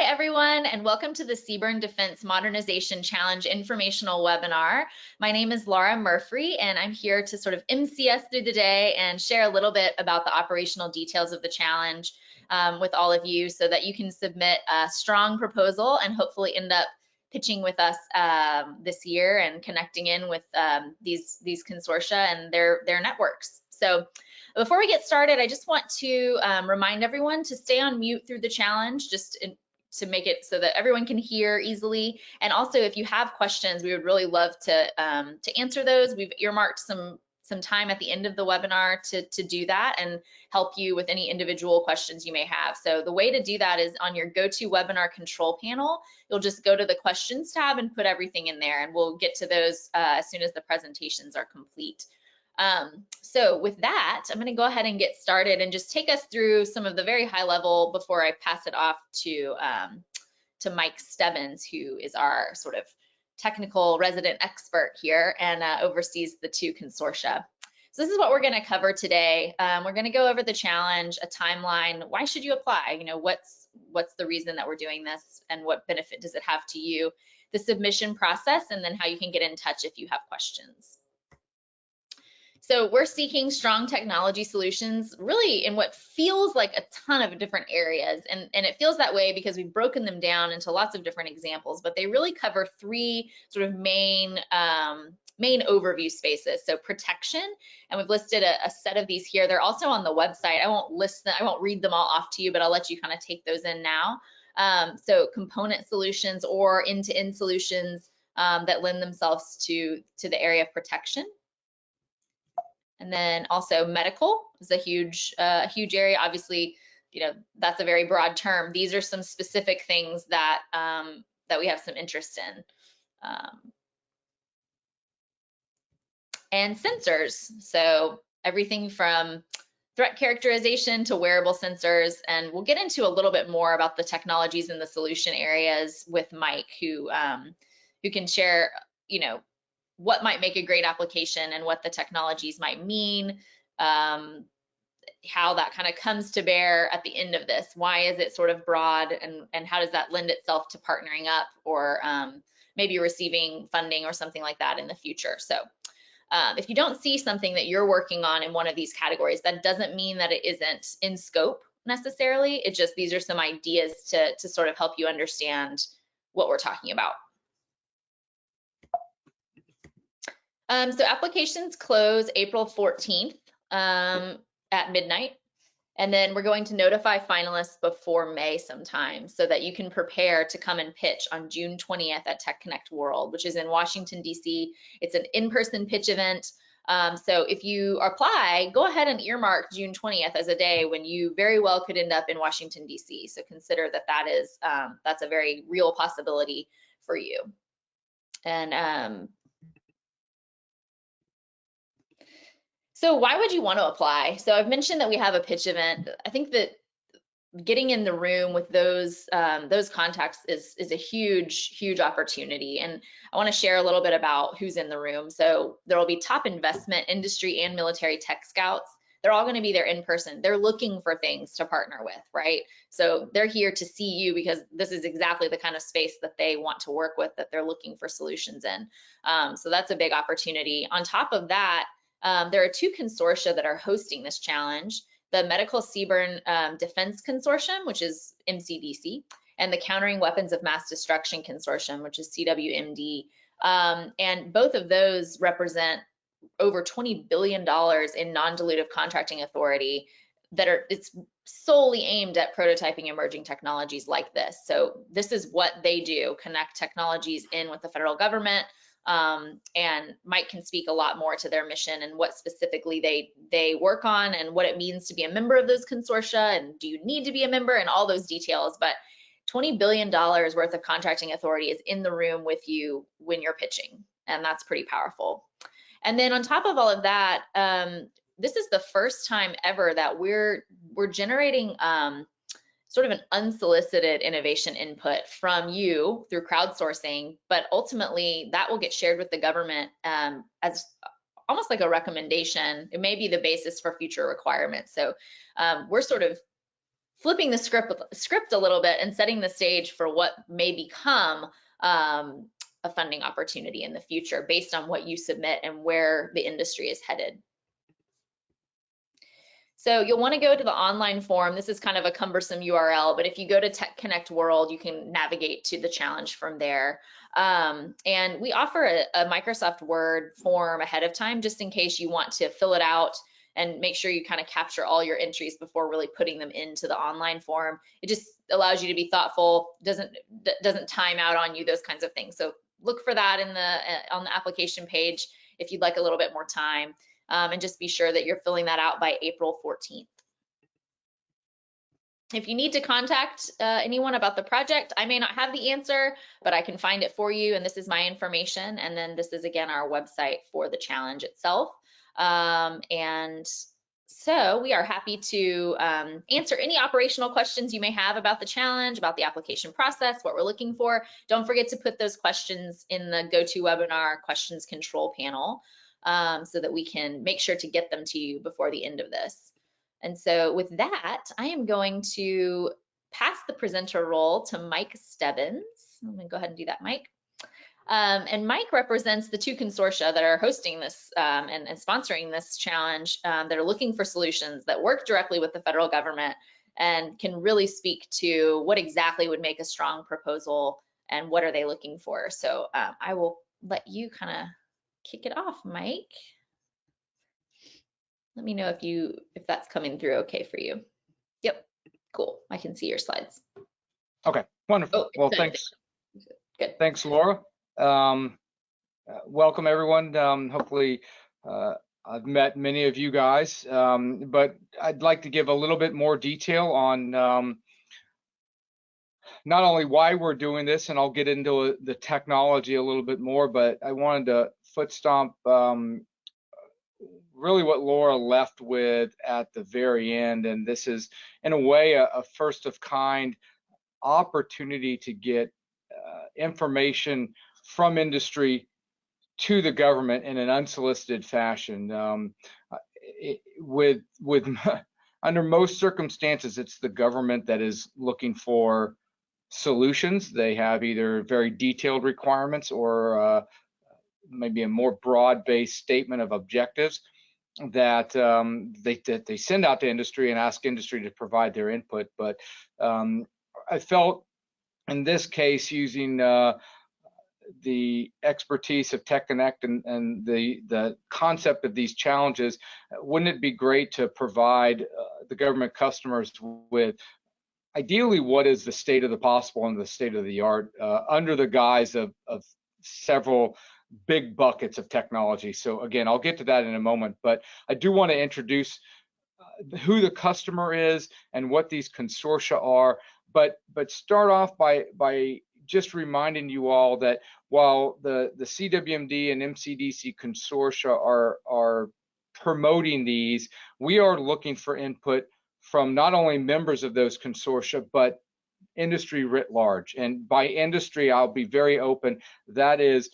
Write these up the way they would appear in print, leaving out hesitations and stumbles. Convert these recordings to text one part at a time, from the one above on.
everyone, and welcome to the CBRN Defense Modernization Challenge informational webinar. My name is Laura Murphy, and I'm here to sort of MC us through the day and share a little bit about the operational details of the challenge with all of you so that you can submit a strong proposal and hopefully end up pitching with us this year and connecting in with these consortia and their networks. So before we get started, I just want to remind everyone to stay on mute through the challenge, to make it so that everyone can hear easily. And also, if you have questions, we would really love to answer those. We've earmarked some time at the end of the webinar to do that and help you with any individual questions you may have. So the way to do that is on your GoToWebinar control panel. You'll just go to the questions tab and put everything in there, and we'll get to those as soon as the presentations are complete. So with that, I'm going to go ahead and get started and just take us through some of the very high level before I pass it off to Mike Stebbins, who is our sort of technical resident expert here and oversees the two consortia. So this is what we're going to cover today. We're going to go over the challenge, a timeline. Why should you apply? You know, what's the reason that we're doing this, and what benefit does it have to you? The submission process, and then how you can get in touch if you have questions. So we're seeking strong technology solutions really in what feels like a ton of different areas. And it feels that way because we've broken them down into lots of different examples, but they really cover three sort of main overview spaces. So protection, and we've listed a set of these here. They're also on the website. I won't list them, I won't read them all off to you, but I'll let you kind of take those in now. So component solutions or end-to-end solutions that lend themselves to the area of protection. And then also medical is a huge area. Obviously, you know, that's a very broad term. These are some specific things that that we have some interest in. And sensors. So everything from threat characterization to wearable sensors. And we'll get into a little bit more about the technologies and the solution areas with Mike, who can share, you know, what might make a great application and what the technologies might mean, how that kind of comes to bear at the end of this. Why is it sort of broad, and how does that lend itself to partnering up or maybe receiving funding or something like that in the future? So if you don't see something that you're working on in one of these categories, that doesn't mean that it isn't in scope necessarily. It just, these are some ideas to sort of help you understand what we're talking about. So applications close April 14th at midnight, and then we're going to notify finalists before May sometime so that you can prepare to come and pitch on June 20th at Tech Connect World, which is in Washington, D.C. It's an in-person pitch event. So if you apply, go ahead and earmark June 20th as a day when you very well could end up in Washington, D.C. So consider that's a very real possibility for you. And so why would you want to apply? So I've mentioned that we have a pitch event. I think that getting in the room with those contacts is a huge opportunity. And I want to share a little bit about who's in the room. So there will be top investment, industry, and military tech scouts. They're all going to be there in person. They're looking for things to partner with, right? So they're here to see you because this is exactly the kind of space that they want to work with, that they're looking for solutions in. So that's a big opportunity. On top of that, there are two consortia that are hosting this challenge: the Medical CBRN Defense Consortium, which is MCDC, and the Countering Weapons of Mass Destruction Consortium, which is CWMD. And both of those represent over $20 billion in non-dilutive contracting authority it's solely aimed at prototyping emerging technologies like this. So this is what they do, connect technologies in with the federal government. And Mike can speak a lot more to their mission and what specifically they work on and what it means to be a member of those consortia, and do you need to be a member, and all those details. But $20 billion worth of contracting authority is in the room with you when you're pitching, and that's pretty powerful. And then on top of all of that, this is the first time ever that we're generating sort of an unsolicited innovation input from you through crowdsourcing, but ultimately that will get shared with the government as almost like a recommendation. It may be the basis for future requirements. So we're sort of flipping the script a little bit and setting the stage for what may become a funding opportunity in the future based on what you submit and where the industry is headed. So you'll want to go to the online form. This is kind of a cumbersome URL, but if you go to Tech Connect World, you can navigate to the challenge from there. And we offer a Microsoft Word form ahead of time, just in case you want to fill it out and make sure you kind of capture all your entries before really putting them into the online form. It just allows you to be thoughtful, doesn't time out on you, those kinds of things. So look for that in on the application page if you'd like a little bit more time. And just be sure that you're filling that out by April 14th. If you need to contact anyone about the project, I may not have the answer, but I can find it for you, and this is my information. And then this is, again, our website for the challenge itself. And so we are happy to answer any operational questions you may have about the challenge, about the application process, what we're looking for. Don't forget to put those questions in the GoToWebinar questions control panel, so that we can make sure to get them to you before the end of this. And so with that, I am going to pass the presenter role to Mike Stebbins. I'm gonna go ahead and do that, Mike. And Mike represents the two consortia that are hosting this and sponsoring this challenge, that are looking for solutions that work directly with the federal government and can really speak to what exactly would make a strong proposal and what are they looking for. So I will let you kind of kick it off, Mike. Let me know if that's coming through okay for you. Yep, cool. I can see your slides. Okay, wonderful. Oh, well, thanks. Good. Thanks, Laura. Welcome, everyone. Hopefully, I've met many of you guys, but I'd like to give a little bit more detail on not only why we're doing this, and I'll get into the technology a little bit more, but I wanted to foot stomp really what Laura left with at the very end. And this is, in a way, a first of kind opportunity to get information from industry to the government in an unsolicited fashion. Under most circumstances, it's the government that is looking for solutions. They have either very detailed requirements or maybe a more broad-based statement of objectives that they send out to industry and ask industry to provide their input. But I felt in this case, using the expertise of Tech Connect and the concept of these challenges, wouldn't it be great to provide the government customers with ideally what is the state of the possible and the state of the art under the guise of several big buckets of technology. So again, I'll get to that in a moment, but I do want to introduce who the customer is and what these consortia are, but start off by just reminding you all that while the CWMD and MCDC consortia are promoting these, we are looking for input from not only members of those consortia, but industry writ large. And by industry, I'll be very open, that is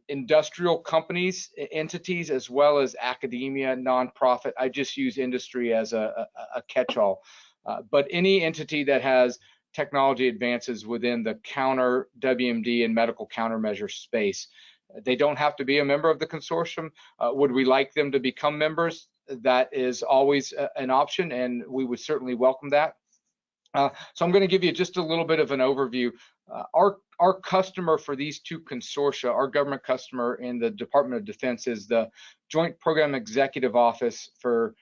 industrial companies, entities, as well as academia, nonprofit. I just use industry as a catch-all. But any entity that has technology advances within the counter WMD and medical countermeasure space. They don't have to be a member of the consortium. Would we like them to become members? That is always an option, and we would certainly welcome that. So I'm going to give you just a little bit of an overview. Our customer for these two consortia, our government customer in the Department of Defense, is the Joint Program Executive Office for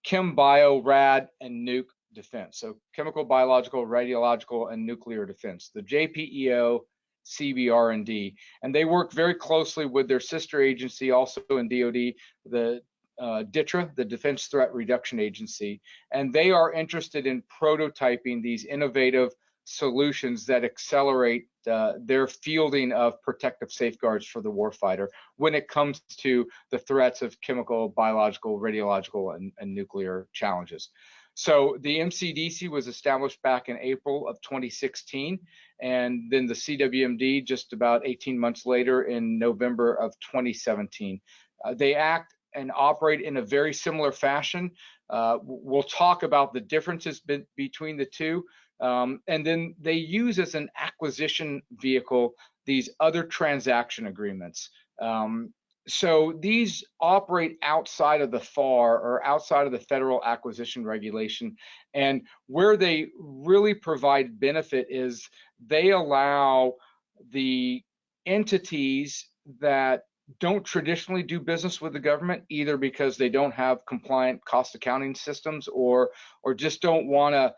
Chem, Bio, Rad, and Nuke Defense. So chemical, biological, radiological, and nuclear defense, the JPEO CBRN. And they work very closely with their sister agency, also in DoD, the DTRA, the Defense Threat Reduction Agency, and they are interested in prototyping these innovative solutions that accelerate their fielding of protective safeguards for the warfighter when it comes to the threats of chemical, biological, radiological, and nuclear challenges. So the MCDC was established back in April of 2016, and then the CWMD just about 18 months later in November of 2017. They act and operate in a very similar fashion. We'll talk about the differences between the two. And then they use as an acquisition vehicle these other transaction agreements. So these operate outside of the FAR, or outside of the federal acquisition regulation. And where they really provide benefit is they allow the entities that don't traditionally do business with the government, either because they don't have compliant cost accounting systems, or just don't want to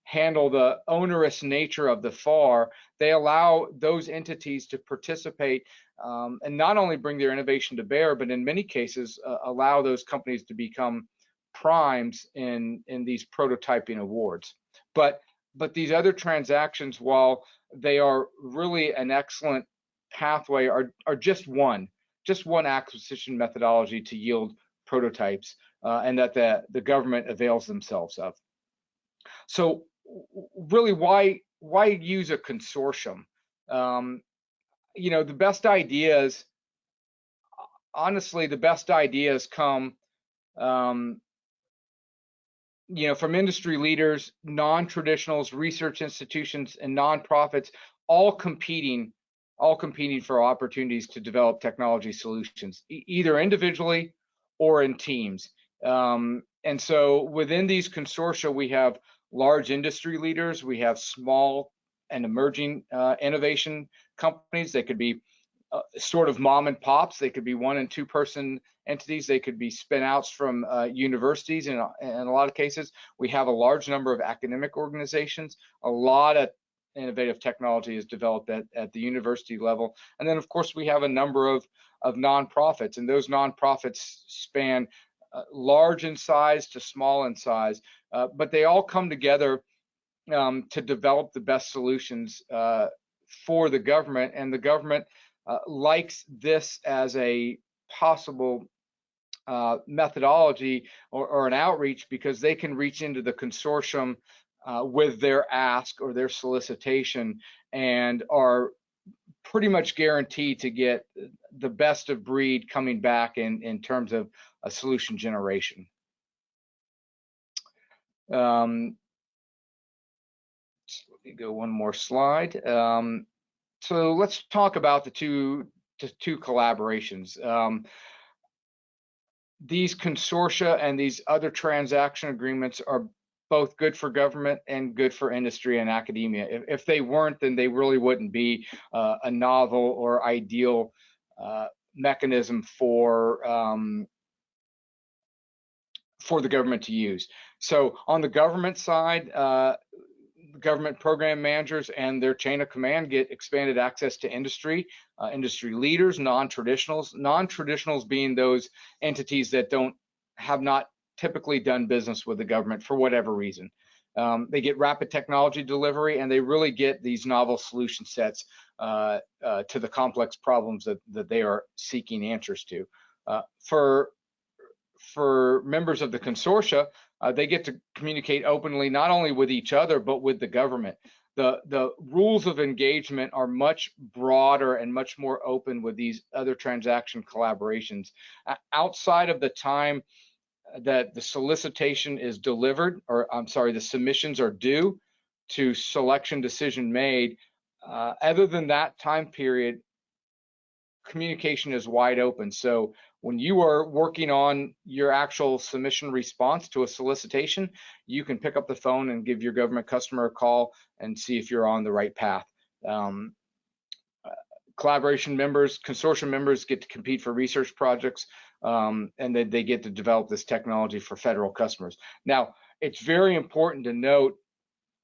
handle the onerous nature of the FAR. They allow those entities to participate, and not only bring their innovation to bear, but in many cases allow those companies to become primes in these prototyping awards. But these other transactions, while they are really an excellent pathway, are just one acquisition methodology to yield prototypes, and that the government avails themselves of. So really, why use a consortium? The best ideas, honestly, the best ideas come um, from industry leaders, non-traditionals, research institutions, and nonprofits, all competing for opportunities to develop technology solutions, either individually or in teams. And so within these consortia, we have large industry leaders, we have small and emerging innovation companies. They could be sort of mom and pops. They could be 1 and 2 person entities. They could be spin outs from universities. In a lot of cases, we have a large number of academic organizations. A lot of innovative technology is developed at the university level. And then, of course, we have a number of nonprofits, and those nonprofits span large in size to small in size, but they all come together to develop the best solutions for the government. And the government likes this as a possible methodology or an outreach, because they can reach into the consortium with their ask or their solicitation, and are pretty much guaranteed to get the best of breed coming back in terms of a solution generation. Let me go one more slide. So let's talk about the two collaborations. These consortia and these other transaction agreements are both good for government and good for industry and academia. If they weren't, then they really wouldn't be a novel or ideal mechanism for the government to use. So on the government side, government program managers and their chain of command get expanded access to industry, industry leaders, non-traditionals being those entities that have not typically done business with the government for whatever reason. They get rapid technology delivery, and they really get these novel solution sets to the complex problems that they are seeking answers to. For members of the consortia, they get to communicate openly, not only with each other, but with the government. The rules of engagement are much broader and much more open with these other transaction collaborations. Outside of the time that the solicitation is delivered, or I'm sorry, the submissions are due to selection decision made, other than that time period, communication is wide open. So when you are working on your actual submission response to a solicitation, you can pick up the phone and give your government customer a call and see if you're on the right path. Collaboration members, consortium members get to compete for research projects, and then they get to develop this technology for federal customers. Now, it's very important to note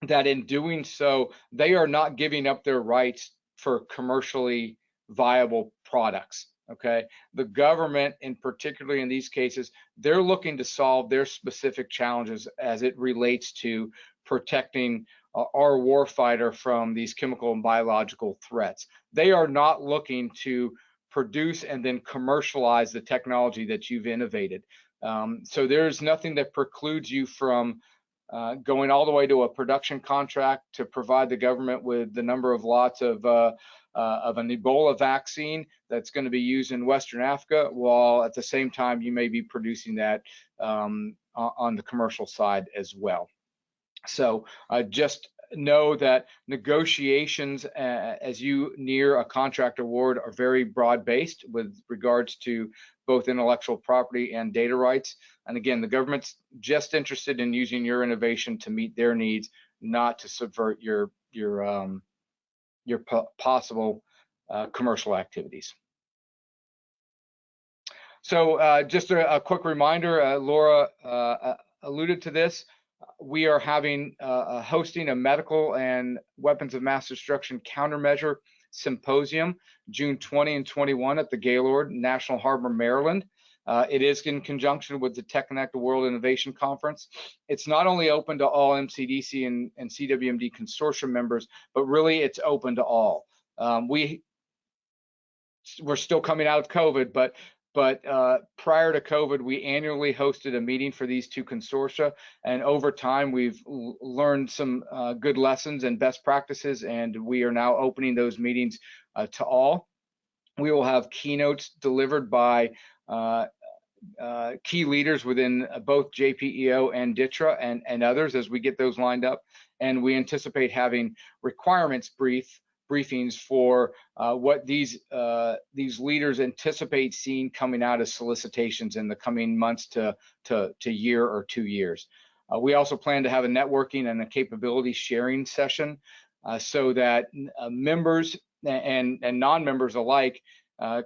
that in doing so, they are not giving up their rights for commercially viable products. Okay, the government, in particularly in these cases, they're looking to solve their specific challenges as it relates to protecting our warfighter from these chemical and biological threats. They are not looking to produce and then commercialize the technology that you've innovated. So there's nothing that precludes you from going all the way to a production contract to provide the government with the number of lots of of an Ebola vaccine that's going to be used in Western Africa, while at the same time you may be producing that on the commercial side as well. So just know that negotiations as you near a contract award are very broad-based with regards to both intellectual property and data rights. And again, the government's just interested in using your innovation to meet their needs, not to subvert your possible commercial activities. So just a quick reminder, Laura alluded to this. We are having hosting a medical and weapons of mass destruction countermeasure symposium June 20 and 21 at the Gaylord, National Harbor, Maryland. It is in conjunction with the TechConnect World Innovation Conference. It's not only open to all MCDC and CWMD consortium members, but really it's open to all. We're still coming out of COVID, but prior to COVID, we annually hosted a meeting for these two consortia, and over time we've learned some good lessons and best practices, and we are now opening those meetings to all. We will have keynotes delivered by key leaders within both JPEO and DTRA and others as we get those lined up, and we anticipate having requirements briefings for what these leaders anticipate seeing coming out of solicitations in the coming months to year or 2 years. We also plan to have a networking and a capability sharing session so that members and non-members alike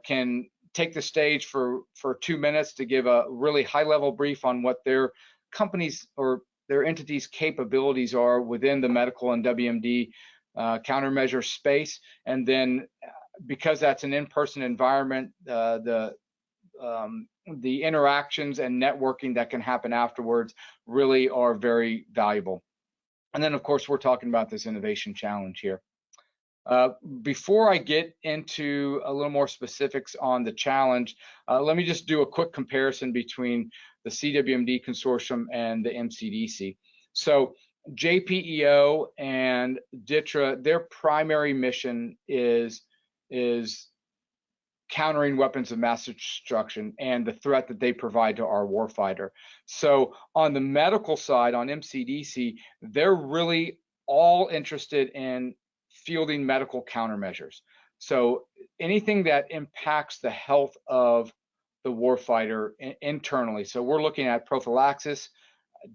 can take the stage for 2 minutes to give a really high-level brief on what their companies or their entities' capabilities are within the medical and WMD countermeasure space. And then because that's an in-person environment, the interactions and networking that can happen afterwards really are very valuable. And then of course we're talking about this innovation challenge here. Before I get into a little more specifics on the challenge, let me just do a quick comparison between the CWMD consortium and the MCDC. So JPEO and DTRA, their primary mission is countering weapons of mass destruction and the threat that they provide to our warfighter. So on the medical side, on MCDC, they're really all interested in fielding medical countermeasures. So anything that impacts the health of the warfighter internally. So we're looking at prophylaxis,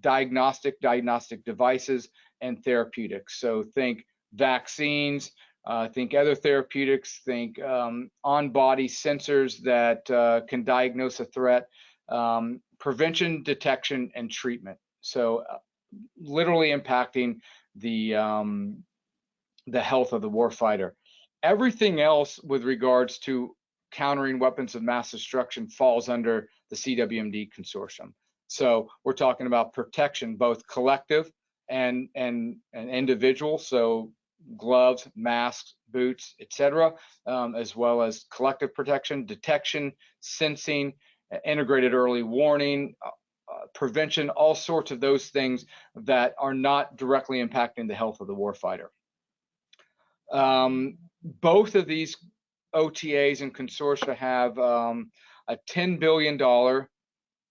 diagnostic devices, and therapeutics. So think vaccines, think other therapeutics, think on-body sensors that can diagnose a threat, prevention, detection, and treatment. So literally impacting the health of the warfighter. Everything else with regards to countering weapons of mass destruction falls under the CWMD consortium. So we're talking about protection, both collective and individual. So gloves, masks, boots, etc., as well as collective protection, detection, sensing, integrated early warning, prevention, all sorts of those things that are not directly impacting the health of the warfighter. Both of these OTAs and consortia have a $10 billion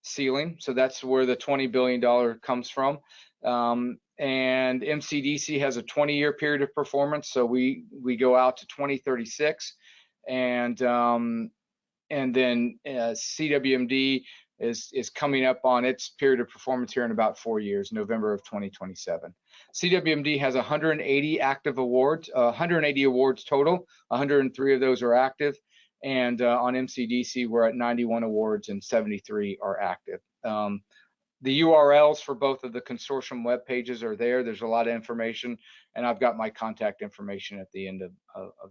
ceiling, so that's where the $20 billion comes from. And MCDC has a 20-year period of performance, so we go out to 2036, and then CWMD is coming up on its period of performance here in about 4 years, November of 2027. CWMD has 180 active awards, 180 awards total, 103 of those are active, and on MCDC we're at 91 awards and 73 are active. The URLs for both of the consortium web pages are there. There's a lot of information, and I've got my contact information at the end of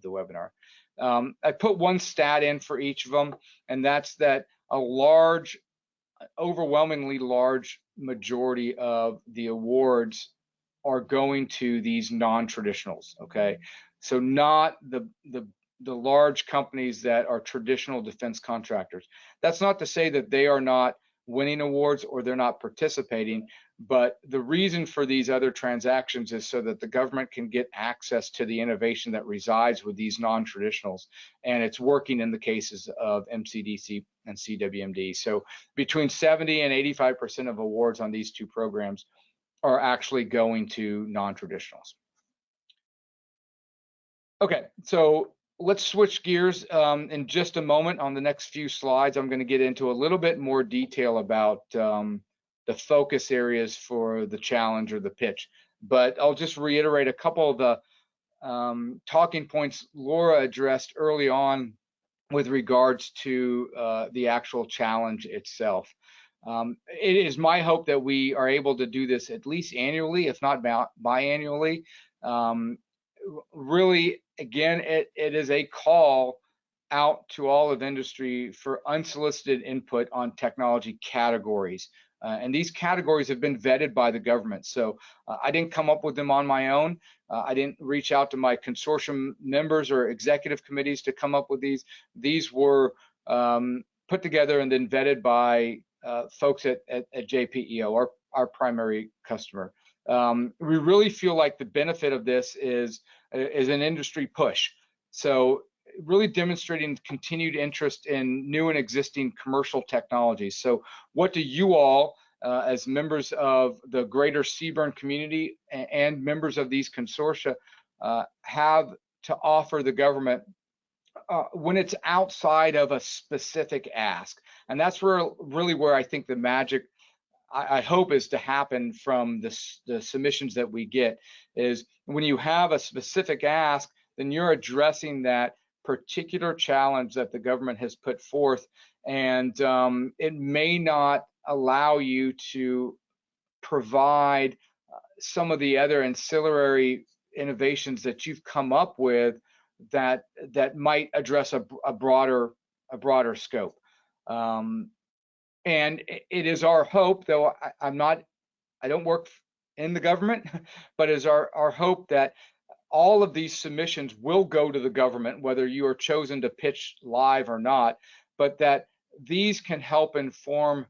the webinar. I put one stat in for each of them, and that's that a large, overwhelmingly large majority of the awards are going to these non-traditionals, okay? So not the large companies that are traditional defense contractors. That's not to say that they are not winning awards or they're not participating. But the reason for these other transactions is so that the government can get access to the innovation that resides with these non-traditionals. And it's working in the cases of MCDC and CWMD. So between 70 and 85% of awards on these two programs are actually going to non-traditionals. Okay, so let's switch gears in just a moment. On the next few slides, I'm going to get into a little bit more detail about the focus areas for the challenge or the pitch. But I'll just reiterate a couple of the talking points Laura addressed early on with regards to the actual challenge itself. It is my hope that we are able to do this at least annually, if not biannually. Really, again, it is a call out to all of industry for unsolicited input on technology categories. And these categories have been vetted by the government. So I didn't come up with them on my own. I didn't reach out to my consortium members or executive committees to come up with these. These were put together and then vetted by folks at JPEO, our primary customer. We really feel like the benefit of this is an industry push. So really demonstrating continued interest in new and existing commercial technologies. So what do you all, as members of the greater CBRN community and members of these consortia, have to offer the government when it's outside of a specific ask? And that's really where I think the magic, I hope, is to happen from the submissions that we get, is when you have a specific ask, then you're addressing that particular challenge that the government has put forth, and it may not allow you to provide some of the other ancillary innovations that you've come up with that might address a broader scope. And it is our hope, though I don't work in the government, but it is our hope that all of these submissions will go to the government, whether you are chosen to pitch live or not, but that these can help inform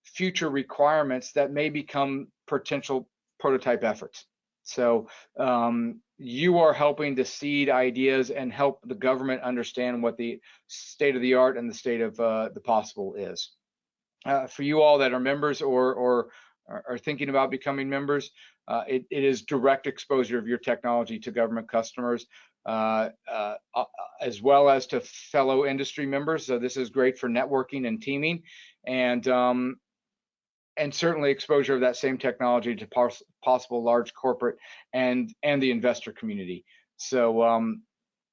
future requirements that may become potential prototype efforts. So you are helping to seed ideas and help the government understand what the state of the art and the state of the possible is. For you all that are members or are thinking about becoming members, it is direct exposure of your technology to government customers, as well as to fellow industry members. So this is great for networking and teaming, and certainly exposure of that same technology to possible large corporate and the investor community. So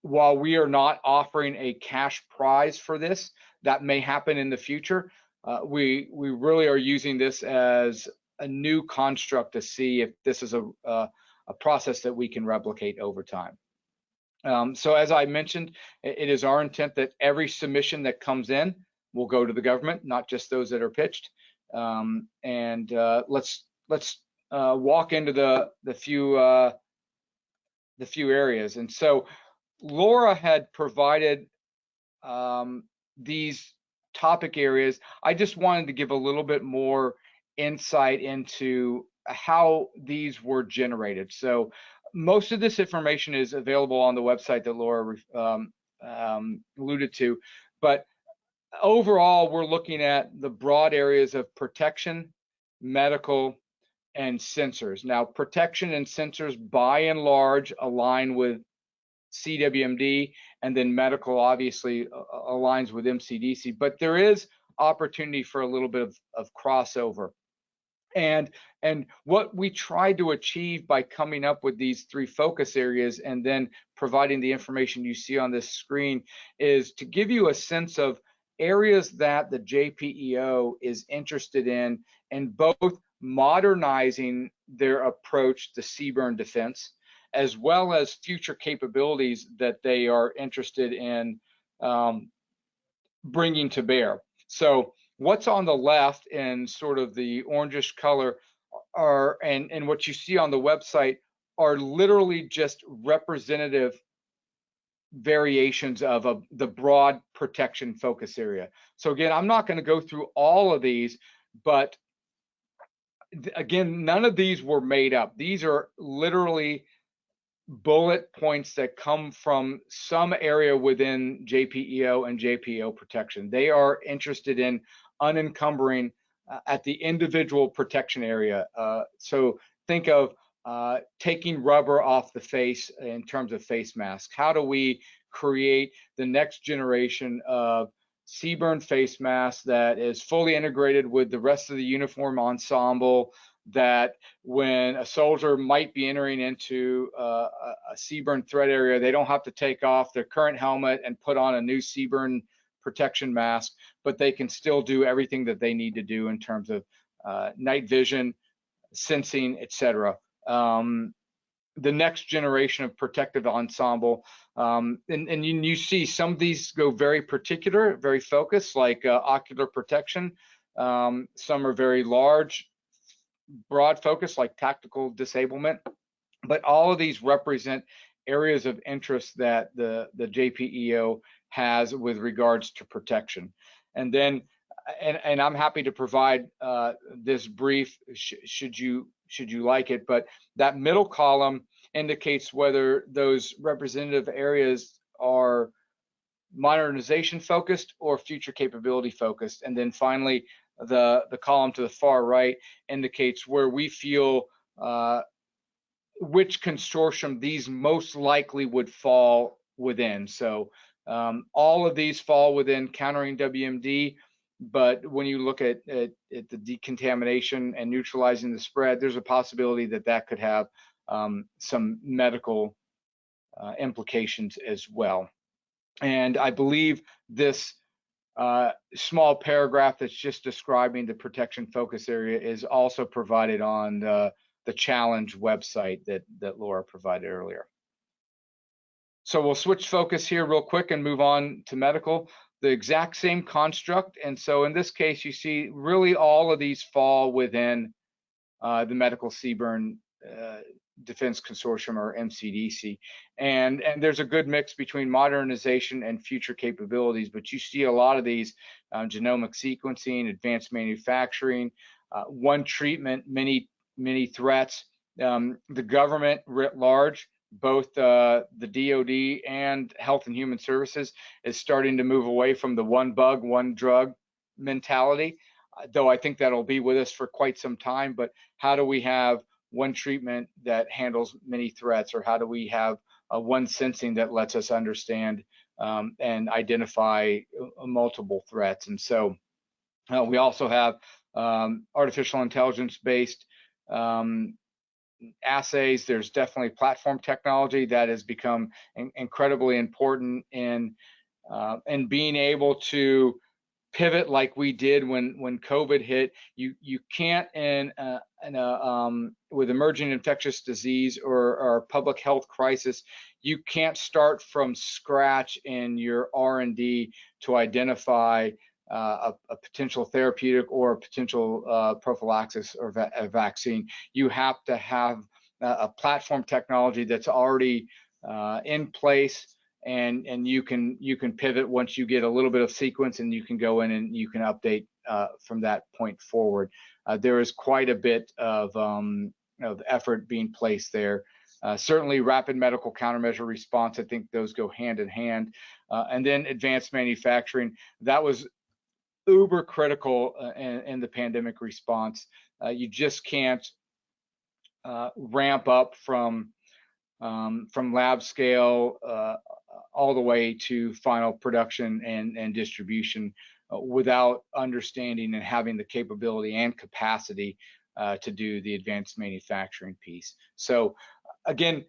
while we are not offering a cash prize for this, that may happen in the future. We really are using this as a new construct to see if this is a process that we can replicate over time. So as I mentioned, it is our intent that every submission that comes in will go to the government, not just those that are pitched. And let's walk into the few areas. And so Laura had provided these topic areas. I just wanted to give a little bit more insight into how these were generated. So most of this information is available on the website that Laura alluded to, but overall, we're looking at the broad areas of protection, medical, and sensors. Now, protection and sensors, by and large, align with CWMD, and then medical obviously aligns with MCDC, but there is opportunity for a little bit of crossover. And what we tried to achieve by coming up with these three focus areas and then providing the information you see on this screen is to give you a sense of areas that the JPEO is interested in both modernizing their approach to CBRN defense, as well as future capabilities that they are interested in bringing to bear. So what's on the left in sort of the orangish color are, and what you see on the website are literally just representative variations of the broad protection focus area. So again, I'm not going to go through all of these, But again, none of these were made up. These are literally bullet points that come from some area within JPEO and JPEO protection. They are interested in unencumbering at the individual protection area. So think of taking rubber off the face in terms of face masks. How do we create the next generation of CBRN face mask that is fully integrated with the rest of the uniform ensemble, that when a soldier might be entering into a CBRN threat area, they don't have to take off their current helmet and put on a new CBRN protection mask, but they can still do everything that they need to do in terms of night vision, sensing, etc. The next generation of protective ensemble. And you see some of these go very particular, very focused, like ocular protection. Some are very large, broad focus, like tactical disablement. But all of these represent areas of interest that the JPEO has with regards to protection. And then, and I'm happy to provide this brief should you like it, but that middle column indicates whether those representative areas are modernization focused or future capability focused. And then finally, the column to the far right indicates where we feel which consortium these most likely would fall within. So all of these fall within countering WMD, but when you look at the decontamination and neutralizing the spread, there's a possibility that that could have some medical implications as well. And I believe this small paragraph that's just describing the protection focus area is also provided on the challenge website that Laura provided earlier. So we'll switch focus here real quick and move on to medical. The exact same construct. And so in this case, you see really all of these fall within the medical CBRN Defense Consortium, or MCDC. And there's a good mix between modernization and future capabilities, but you see a lot of these genomic sequencing, advanced manufacturing, one treatment, many threats. The government writ large, both the DoD and Health and Human Services, is starting to move away from the one bug, one drug mentality, though I think that'll be with us for quite some time. But how do we have one treatment that handles many threats, or how do we have one sensing that lets us understand and identify multiple threats? And so we also have artificial intelligence based assays. There's definitely platform technology that has become incredibly important in being able to pivot like we did when COVID hit. You can't with emerging infectious disease or public health crisis, you can't start from scratch in your R&D to identify a potential therapeutic or a potential prophylaxis or a vaccine. You have to have a platform technology that's already in place, and you can pivot once you get a little bit of sequence, and you can go in and you can update from that point forward. There is quite a bit of effort being placed there. Certainly rapid medical countermeasure response, I think those go hand in hand. And then advanced manufacturing, that was uber critical in the pandemic response. You just can't ramp up from lab scale all the way to final production and distribution without understanding and having the capability and capacity to do the advanced manufacturing piece. So again,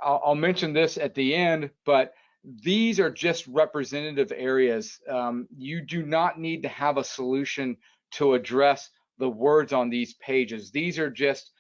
I'll mention this at the end, but these are just representative areas. You do not need to have a solution to address the words on these pages. These are just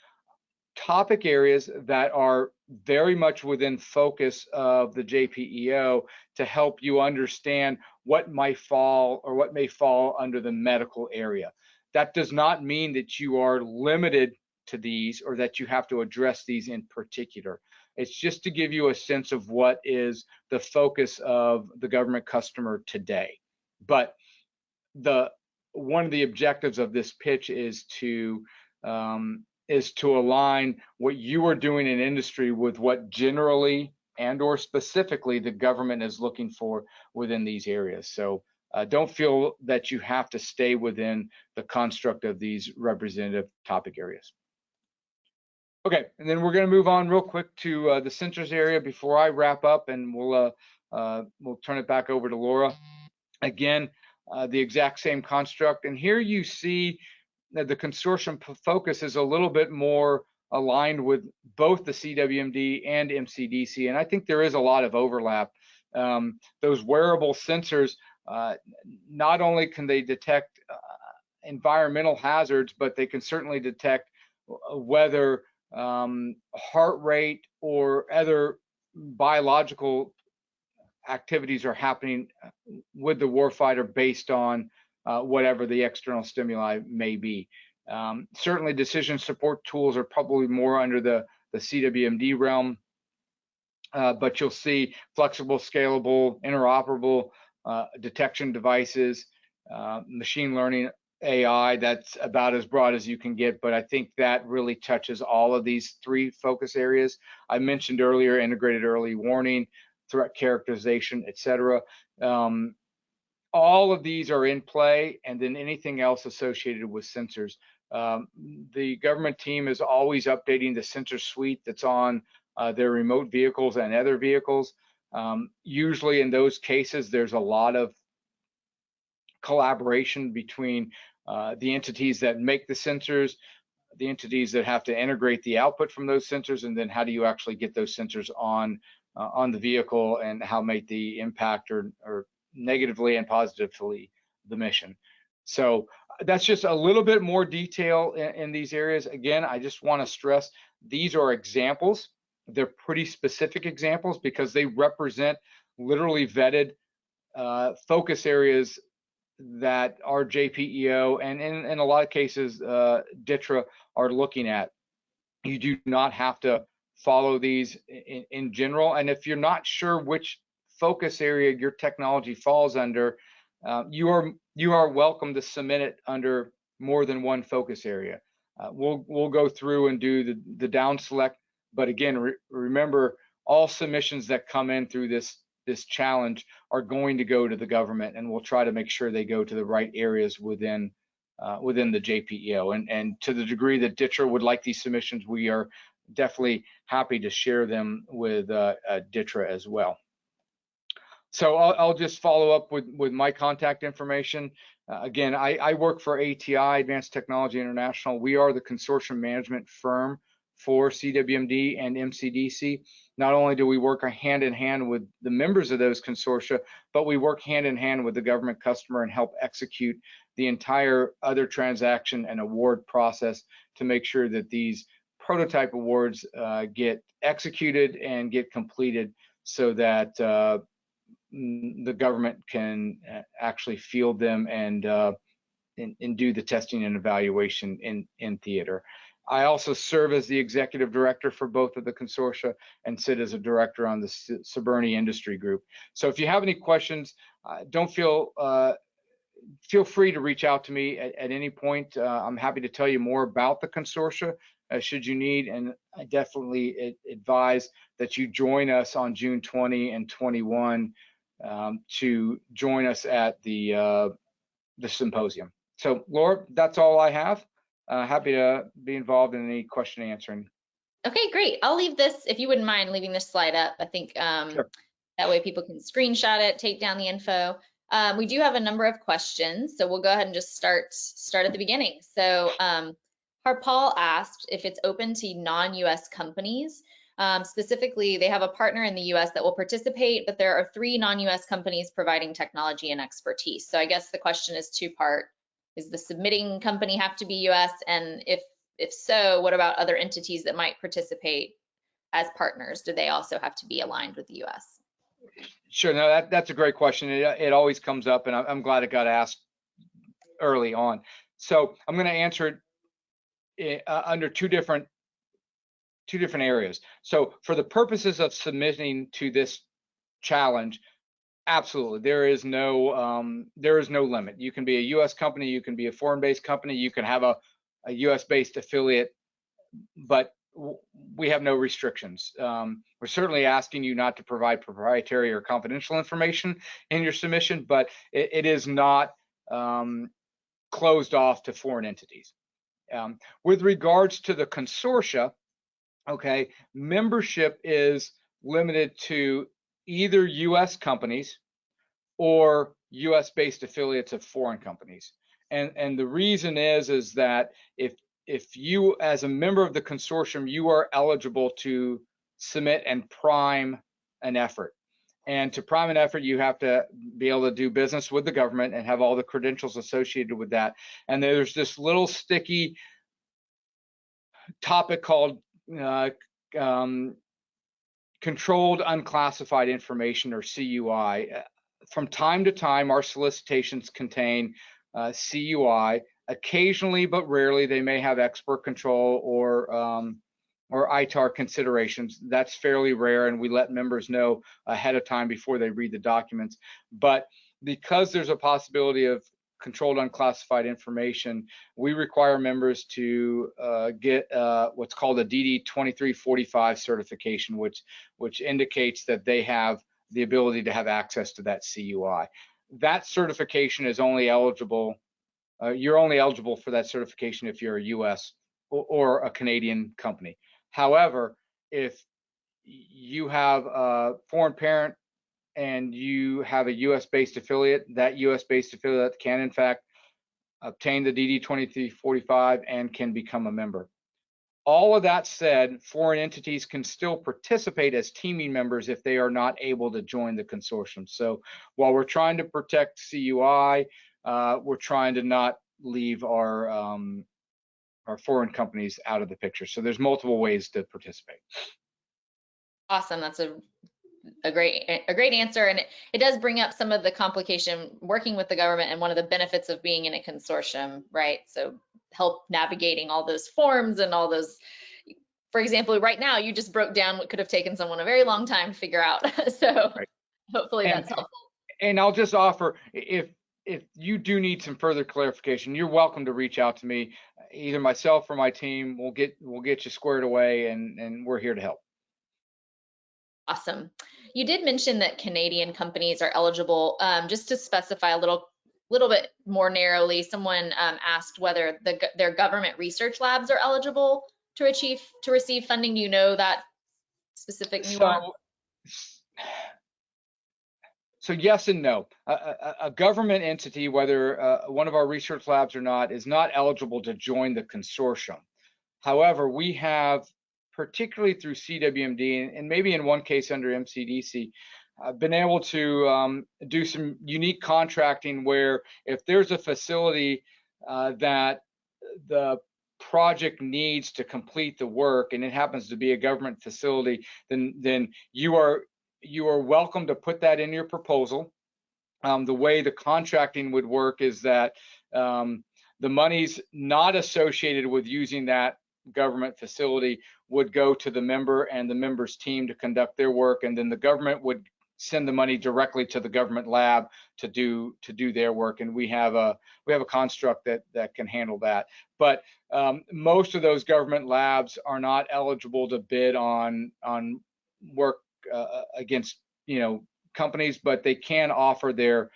topic areas that are very much within focus of the JPEO to help you understand what might fall or what may fall under the medical area. That does not mean that you are limited to these or that you have to address these in particular. It's just to give you a sense of what is the focus of the government customer today. But the one of the objectives of this pitch is to align what you are doing in industry with what generally and or specifically the government is looking for within these areas. So don't feel that you have to stay within the construct of these representative topic areas. Okay, and then we're going to move on real quick to the sensors area before I wrap up, and we'll turn it back over to Laura. Again, the exact same construct, and here you see that the consortium focus is a little bit more aligned with both the CWMD and MCDC, and I think there is a lot of overlap. Those wearable sensors, not only can they detect environmental hazards, but they can certainly detect weather, heart rate, or other biological activities are happening with the warfighter based on whatever the external stimuli may be. Certainly decision support tools are probably more under the CWMD realm, but you'll see flexible, scalable, interoperable detection devices, machine learning, AI, that's about as broad as you can get, but I think that really touches all of these three focus areas. I mentioned earlier, integrated early warning, threat characterization, etc. All of these are in play, and then anything else associated with sensors. The government team is always updating the sensor suite that's on their remote vehicles and other vehicles. Usually in those cases, there's a lot of collaboration between the entities that make the sensors, the entities that have to integrate the output from those sensors, and then how do you actually get those sensors on the vehicle, and how might the impact or negatively and positively the mission. So that's just a little bit more detail in these areas. Again, I just want to stress these are examples. They're pretty specific examples because they represent literally vetted focus areas that our JPEO and in a lot of cases DTRA are looking at. You do not have to follow these in general, and if you're not sure which focus area your technology falls under, you are welcome to submit it under more than one focus area. We'll go through and do the down select, but again, remember all submissions that come in through this challenge are going to go to the government, and we'll try to make sure they go to the right areas within the JPEO. And to the degree that DTRA would like these submissions, we are definitely happy to share them with DTRA as well. So I'll just follow up with my contact information. Again, I work for ATI, Advanced Technology International. We are the consortium management firm for CWMD and MCDC. Not only do we work hand in hand with the members of those consortia, but we work hand in hand with the government customer and help execute the entire other transaction and award process to make sure that these prototype awards get executed and get completed so that the government can actually field them and do the testing and evaluation in theater. I also serve as the executive director for both of the consortia and sit as a director on the CBRN industry group. So if you have any questions, don't feel free to reach out to me at any point. I'm happy to tell you more about the consortia should you need, and I definitely advise that you join us on June 20 and 21 to join us at the symposium. So Laura, that's all I have. Happy to be involved in any question answering. Okay, great. I'll leave this, if you wouldn't mind leaving this slide up. I think Sure. that way people can screenshot it, take down the info. We do have a number of questions, so we'll go ahead and just start at the beginning. So Harpal asked if it's open to non-US companies. Specifically, they have a partner in the US that will participate, but there are 3 non-US companies providing technology and expertise. So I guess the question is two-part. Is the submitting company have to be US? And if so, what about other entities that might participate as partners? Do they also have to be aligned with the US? Sure, no, that's a great question. It always comes up, and I'm glad it got asked early on. So I'm going to answer it under two different areas. So for the purposes of submitting to this challenge, Absolutely. There is no limit. You can be a US company, you can be a foreign-based company, you can have a US-based affiliate, but we have no restrictions. We're certainly asking you not to provide proprietary or confidential information in your submission, but it is not closed off to foreign entities. With regards to the consortia, okay, membership is limited to either US companies or US-based affiliates of foreign companies. And the reason is that if you, as a member of the consortium, you are eligible to submit and prime an effort. And to prime an effort, you have to be able to do business with the government and have all the credentials associated with that. And there's this little sticky topic called uh, um, controlled unclassified information, or CUI. From time to time, our solicitations contain CUI. Occasionally, but rarely, they may have export control or ITAR considerations. That's fairly rare, and we let members know ahead of time before they read the documents. But because there's a possibility of controlled unclassified information, we require members to get what's called a DD 2345 certification, which indicates that they have the ability to have access to that CUI. That certification is only eligible, you're only eligible for that certification if you're a US or a Canadian company. However, if you have a foreign parent and you have a US-based affiliate, that US-based affiliate can in fact obtain the DD 2345 and can become a member. All of that said, foreign entities can still participate as teaming members if they are not able to join the consortium. So while we're trying to protect CUI, we're trying to not leave our foreign companies out of the picture. So there's multiple ways to participate. Awesome. That's a great answer, and it does bring up some of the complication working with the government and one of the benefits of being in a consortium, right? So help navigating all those forms and all those. For example, right now you just broke down what could have taken someone a very long time to figure out. So Right. hopefully And that's helpful. and I'll just offer, if you do need some further clarification, you're welcome to reach out to me, either myself or my team. We'll get you squared away, and we're here to help. Awesome. You did mention that Canadian companies are eligible. Just to specify a little bit more narrowly, someone asked whether their government research labs are eligible to receive funding. Do you know that specific nuance? So yes and no. A government entity, whether one of our research labs or not, is not eligible to join the consortium. However, we have, particularly through CWMD and maybe in one case under MCDC, been able to do some unique contracting where if there's a facility that the project needs to complete the work and it happens to be a government facility, then you are welcome to put that in your proposal. The way the contracting would work is that the monies not associated with using that government facility would go to the member and the member's team to conduct their work, and then the government would send the money directly to the government lab to do their work. And we have a construct that can handle that. But most of those government labs are not eligible to bid on work against companies, but they can offer their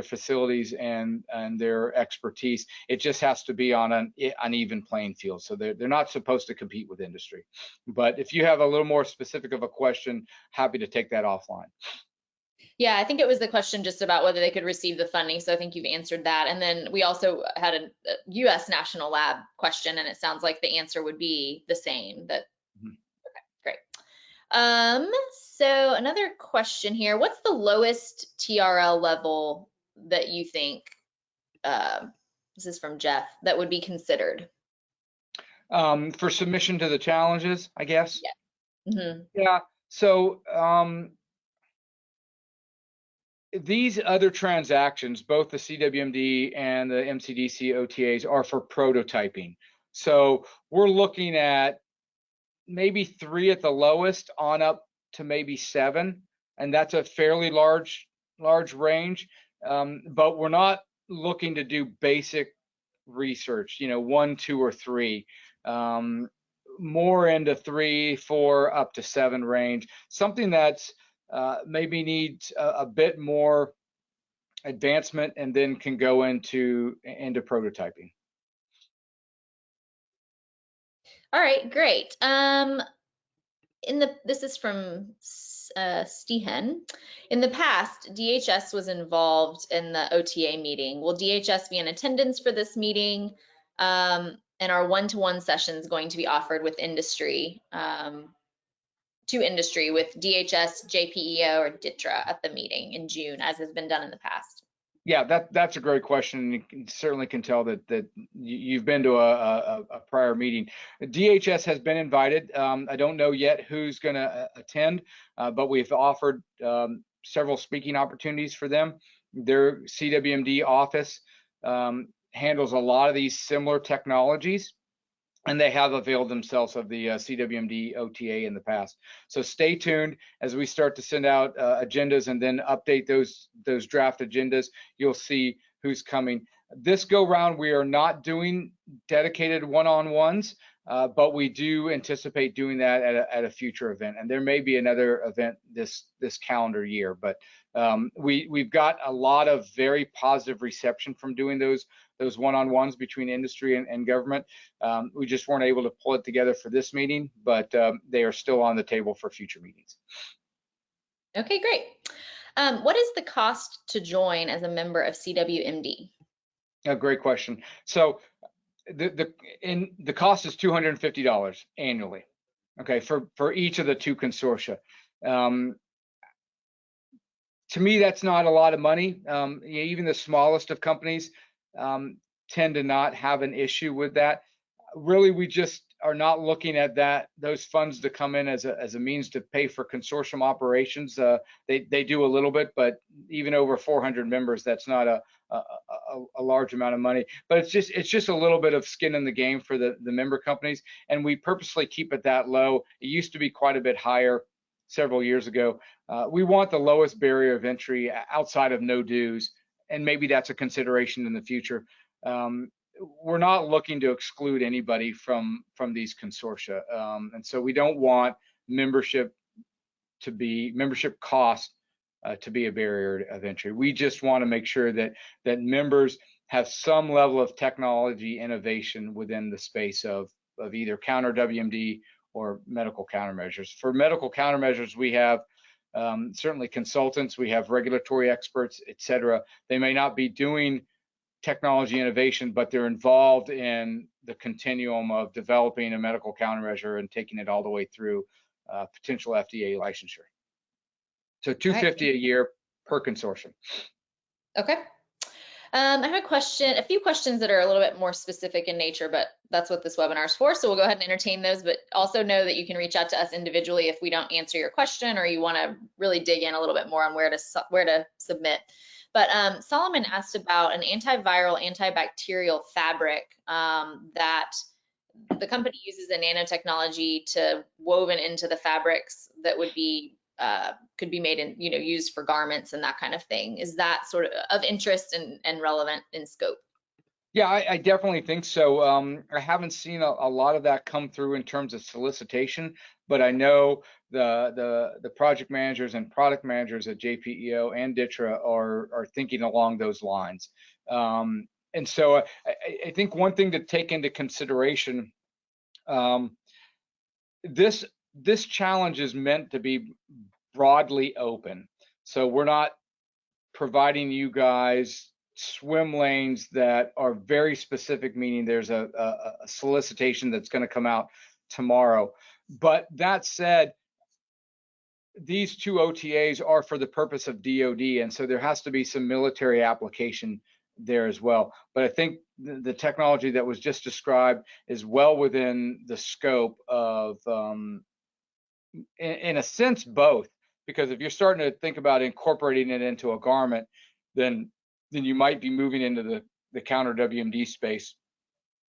facilities and their expertise. It just has to be on an uneven playing field. So they're not supposed to compete with industry. But if you have a little more specific of a question, happy to take that offline. Yeah, I think it was the question just about whether they could receive the funding. So I think you've answered that. And then we also had a US National Lab question, and it sounds like the answer would be the same. That okay, great. So another question here, what's the lowest TRL level that you think, this is from Jeff, that would be considered? For submission to the challenges, I guess. Yeah. Mm-hmm. Yeah. So these other transactions, both the CWMD and the MCDC OTAs, are for prototyping. So we're looking at maybe 3 at the lowest on up to maybe 7. and that's a fairly large range. But we're not looking to do basic research, 1, 2, or 3. Um, More into 3, 4, up to 7 range. Something that's maybe needs a bit more advancement and then can go into prototyping. All right, great. This is from Stehen. In the past, DHS was involved in the OTA meeting. Will DHS be in attendance for this meeting? And are one-to-one sessions going to be offered with industry, to industry with DHS, JPEO, or DITRA at the meeting in June, as has been done in the past? Yeah, that's a great question. You certainly can tell that you've been to a prior meeting. DHS has been invited. I don't know yet who's going to attend, but we've offered several speaking opportunities for them. Their CWMD office handles a lot of these similar technologies, and they have availed themselves of the CWMD OTA in the past. So stay tuned as we start to send out agendas and then update those draft agendas. You'll see who's coming. This go round, we are not doing dedicated one-on-ones, but we do anticipate doing that at a future event. And there may be another event this calendar year, but we've got a lot of very positive reception from doing those one-on-ones between industry and government. We just weren't able to pull it together for this meeting, but they are still on the table for future meetings. Okay, great. What is the cost to join as a member of CWMD? A great question. So the cost is $250 annually. Okay, for each of the 2 consortia. To me, that's not a lot of money. Even the smallest of companies tend to not have an issue with that. Really, we just are not looking at those funds to come in as a means to pay for consortium operations. They do a little bit, but even over 400 members, that's not a large amount of money. But it's just a little bit of skin in the game for the member companies, and we purposely keep it that low. It used to be quite a bit higher several years ago. We want the lowest barrier of entry outside of no dues, and maybe that's a consideration in the future. We're not looking to exclude anybody from these consortia, and so we don't want membership cost to be a barrier of entry. We just want to make sure that members have some level of technology innovation within the space of either counter WMD or medical countermeasures. For medical countermeasures, we have certainly consultants, we have regulatory experts, et cetera. They may not be doing technology innovation, but they're involved in the continuum of developing a medical countermeasure and taking it all the way through potential FDA licensure. So $250 a year per consortium. Okay. I have a few questions that are a little bit more specific in nature, but that's what this webinar is for. So we'll go ahead and entertain those, but also know that you can reach out to us individually if we don't answer your question or you want to really dig in a little bit more on where to submit. But Solomon asked about an antiviral, antibacterial fabric that the company uses a nanotechnology to woven into the fabrics that would be could be made and used for garments and that kind of thing. Is that sort of interest and relevant in scope? Yeah, I definitely think so. I haven't seen a lot of that come through in terms of solicitation, but I know the project managers and product managers at JPEO and DITRA are thinking along those lines. And so I think one thing to take into consideration, this challenge is meant to be broadly open. So we're not providing you guys swim lanes that are very specific, meaning there's a solicitation that's going to come out tomorrow. But that said, these 2 OTAs are for the purpose of DoD, and so there has to be some military application there as well. But I think the technology that was just described is well within the scope of, in a sense, both. Because if you're starting to think about incorporating it into a garment, then you might be moving into the counter WMD space.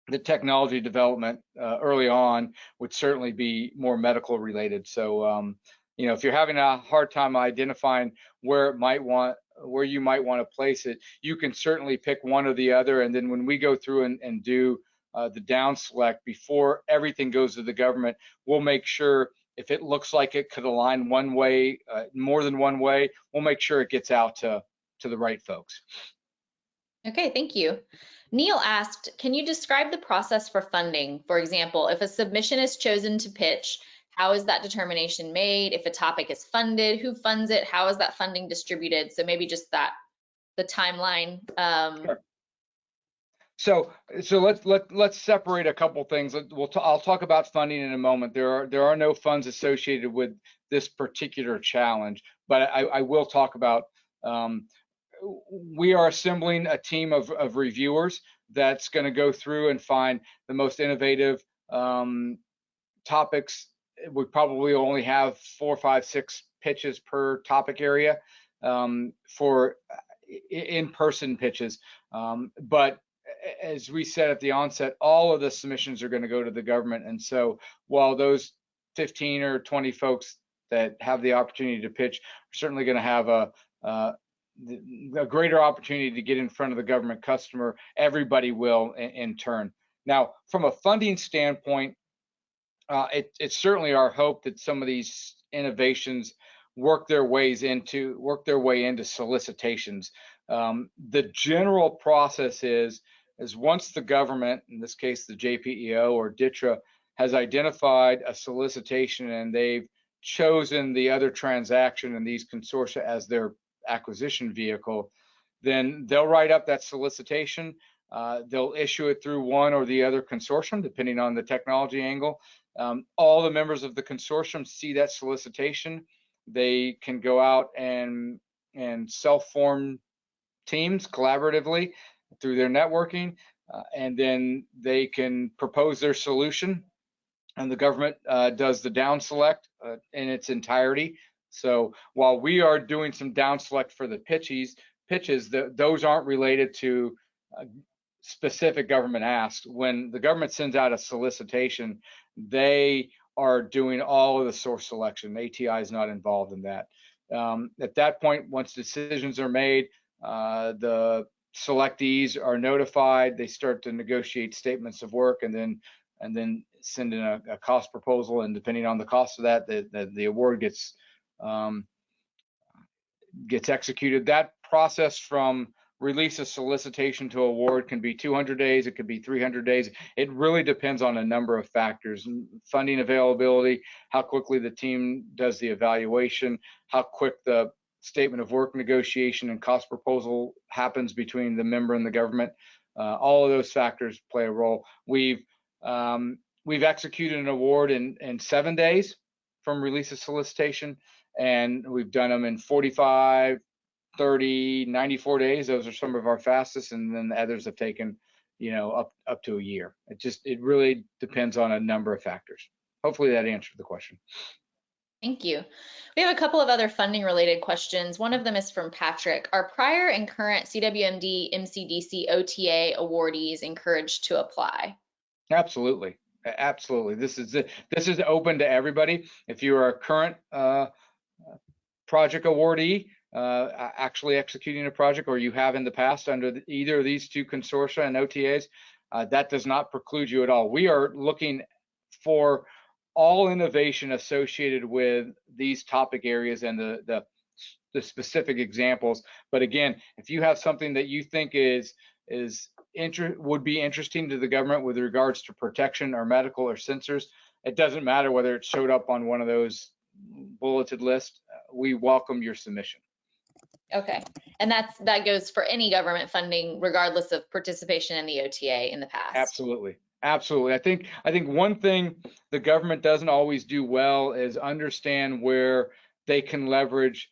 The technology development early on would certainly be more medical related. So If you're having a hard time identifying where you might want to place it, you can certainly pick one or the other. And then when we go through and do the down select before everything goes to the government, we'll make sure if it looks like it could align one way, more than one way, we'll make sure it gets out to the right folks. Okay, thank you. Neil asked, can you describe the process for funding? For example, if a submission is chosen to pitch, how is that determination made? If a topic is funded, who funds it? How is that funding distributed? So maybe just the timeline. Sure. So let's separate a couple things. I'll talk about funding in a moment. There are no funds associated with this particular challenge, but I will talk about. We are assembling a team of reviewers that's going to go through and find the most innovative topics. We probably only have 4, 5, 6 pitches per topic area for in-person pitches, but as we said at the onset, all of the submissions are going to go to the government. And so while those 15 or 20 folks that have the opportunity to pitch are certainly going to have a greater opportunity to get in front of the government customer, everybody will in turn. Now, from a funding standpoint, it's certainly our hope that some of these innovations work their way into solicitations. The general process is once the government, in this case the JPEO or DTRA, has identified a solicitation and they've chosen the other transaction in these consortia as their acquisition vehicle, then they'll write up that solicitation. They'll issue it through one or the other consortium, depending on the technology angle. All the members of the consortium see that solicitation. They can go out and self-form teams collaboratively through their networking, and then they can propose their solution, and the government does the down select in its entirety. So while we are doing some down select for the pitches, those aren't related to specific government asks. When the government sends out a solicitation, they are doing all of the source selection. ATI is not involved in that. At that point, once decisions are made, the selectees are notified. They start to negotiate statements of work, and then send in a cost proposal. And depending on the cost of that, the award gets executed. That process from release of solicitation to award can be 200 days, it could be 300 days. It really depends on a number of factors: funding availability, how quickly the team does the evaluation, how quick the statement of work negotiation and cost proposal happens between the member and the government. All of those factors play a role. We've executed an award in 7 days from release of solicitation, and we've done them in 45, 30, 94 days. Those are some of our fastest, and then the others have taken, up to a year. It really depends on a number of factors. Hopefully that answered the question. Thank you. We have a couple of other funding related questions. One of them is from Patrick. Are prior and current CWMD MCDC OTA awardees encouraged to apply? Absolutely. Absolutely. This is open to everybody. If you are a current project awardee, actually executing a project, or you have in the past under either of these two consortia and OTAs, that does not preclude you at all. We are looking for all innovation associated with these topic areas and the specific examples. But again, if you have something that you think would be interesting to the government with regards to protection or medical or sensors, it doesn't matter whether it showed up on one of those bulleted lists. We welcome your submission. Okay, and that goes for any government funding, regardless of participation in the OTA in the past. Absolutely. Absolutely. I think one thing the government doesn't always do well is understand where they can leverage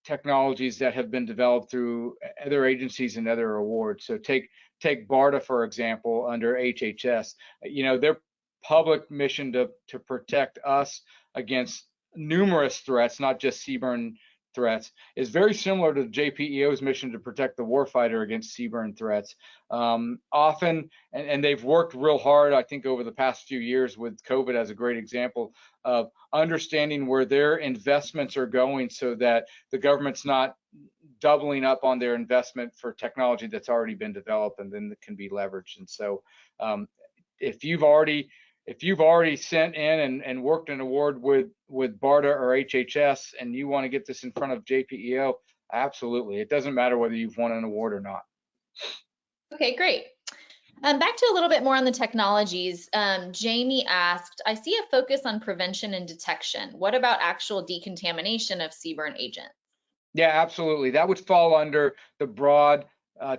technologies that have been developed through other agencies and other awards. So take BARDA, for example, under HHS. Their public mission to protect us against numerous threats, not just CBRN threats is very similar to JPEO's mission to protect the warfighter against CBRN threats. Often, and they've worked real hard, I think, over the past few years with COVID as a great example of understanding where their investments are going so that the government's not doubling up on their investment for technology that's already been developed and then that can be leveraged. And so if you've already sent in and worked an award with BARDA or HHS and you want to get this in front of JPEO, absolutely. It doesn't matter whether you've won an award or not. Okay, great. Back to a little bit more on the technologies. Jamie asked, I see a focus on prevention and detection. What about actual decontamination of CBRN agents? Yeah, absolutely. That would fall under the broad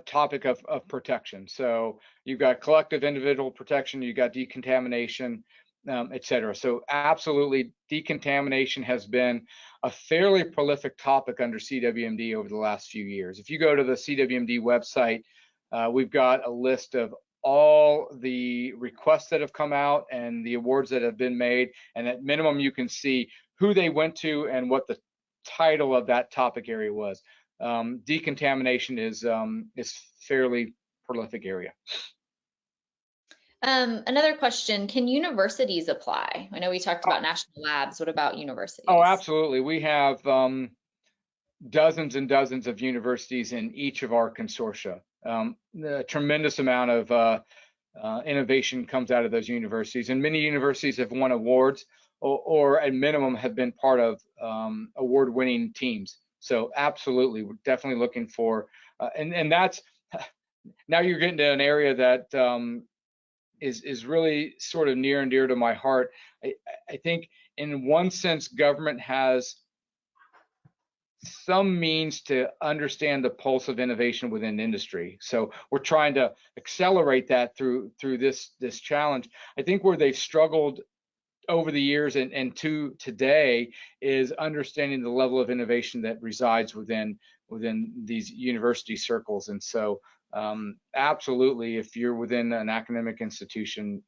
topic of protection. So you've got collective individual protection, you've got decontamination, et cetera. So absolutely, decontamination has been a fairly prolific topic under CWMD over the last few years. If you go to the CWMD website, we've got a list of all the requests that have come out and the awards that have been made. And at minimum, you can see who they went to and what the title of that topic area was. Decontamination is fairly prolific area. Another question, can universities apply? I know we talked about national labs. What about universities? Oh, absolutely. We have dozens and dozens of universities in each of our consortia. A tremendous amount of innovation comes out of those universities, and many universities have won awards or at minimum have been part of award-winning teams. So absolutely, we're definitely looking for, and that's, now you're getting to an area that is really sort of near and dear to my heart. I think in one sense, government has some means to understand the pulse of innovation within industry. So we're trying to accelerate that through this challenge. I think where they've struggled over the years and to today is understanding the level of innovation that resides within these university circles. And so absolutely, if you're within an academic institution,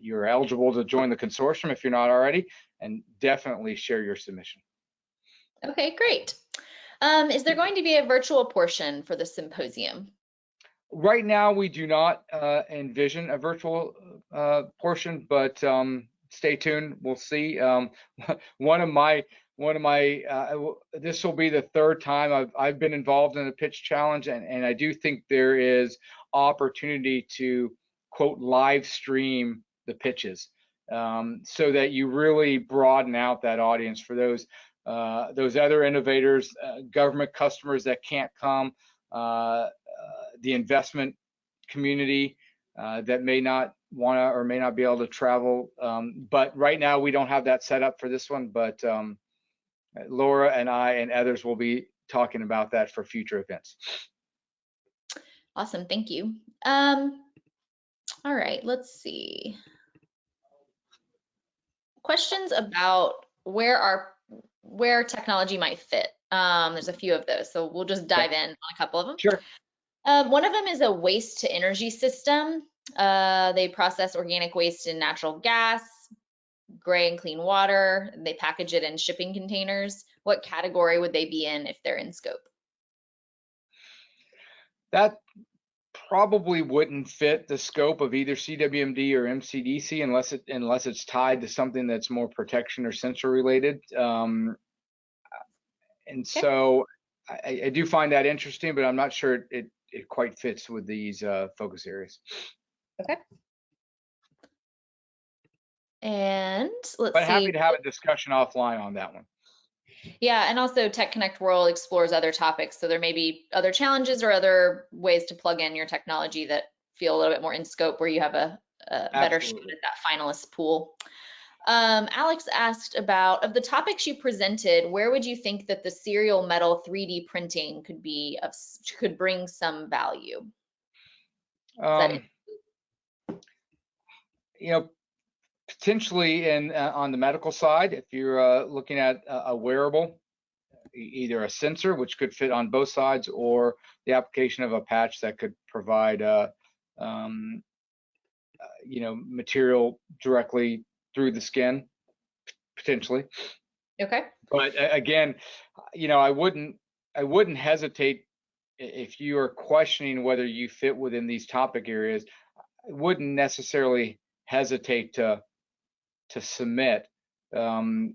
you're eligible to join the consortium if you're not already, and definitely share your submission. Okay, great. Is there going to be a virtual portion for the symposium? Right now, we do not envision a virtual portion, but stay tuned. We'll see. This will be the third time I've been involved in a pitch challenge, and I do think there is opportunity to quote live stream the pitches, so that you really broaden out that audience for those other innovators, government customers that can't come, the investment community that may not want to or may not be able to travel. But right now we don't have that set up for this one, but Laura and I and others will be talking about that for future events. Awesome, thank you. All right, let's see. Questions about where technology might fit. There's a few of those, so we'll just dive in on a couple of them. Sure. One of them is a waste to energy system. They process organic waste in natural gas, gray and clean water. They package it in shipping containers. What category would they be in if they're in scope? That probably wouldn't fit the scope of either CWMD or MCDC unless it's tied to something that's more protection or sensor related. And okay. So I do find that interesting, but I'm not sure it quite fits with these focus areas. Okay. And let's see. But happy to have a discussion offline on that one. Yeah, and also Tech Connect World explores other topics, so there may be other challenges or other ways to plug in your technology that feel a little bit more in scope, where you have a better shot at that finalist pool. Alex asked about, of the topics you presented, where would you think that the serial metal 3D printing could bring some value? You know, potentially on the medical side, if you're looking at a wearable, either a sensor which could fit on both sides, or the application of a patch that could provide material directly through the skin, potentially. Okay. But again, I wouldn't hesitate if you are questioning whether you fit within these topic areas. I wouldn't necessarily hesitate to submit. Um,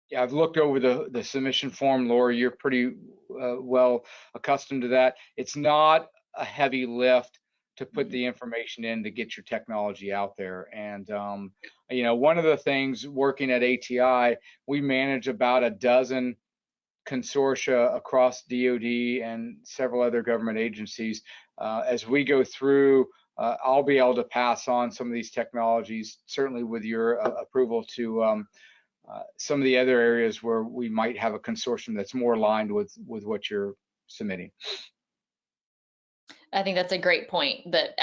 yeah, I've looked over the submission form, Laura. You're pretty well accustomed to that. It's not a heavy lift to put Mhm. the information in to get your technology out there. And one of the things working at ATI, we manage about a dozen consortia across DoD and several other government agencies. As we go through, I'll be able to pass on some of these technologies, certainly with your approval, to some of the other areas where we might have a consortium that's more aligned with what you're submitting. I think that's a great point, that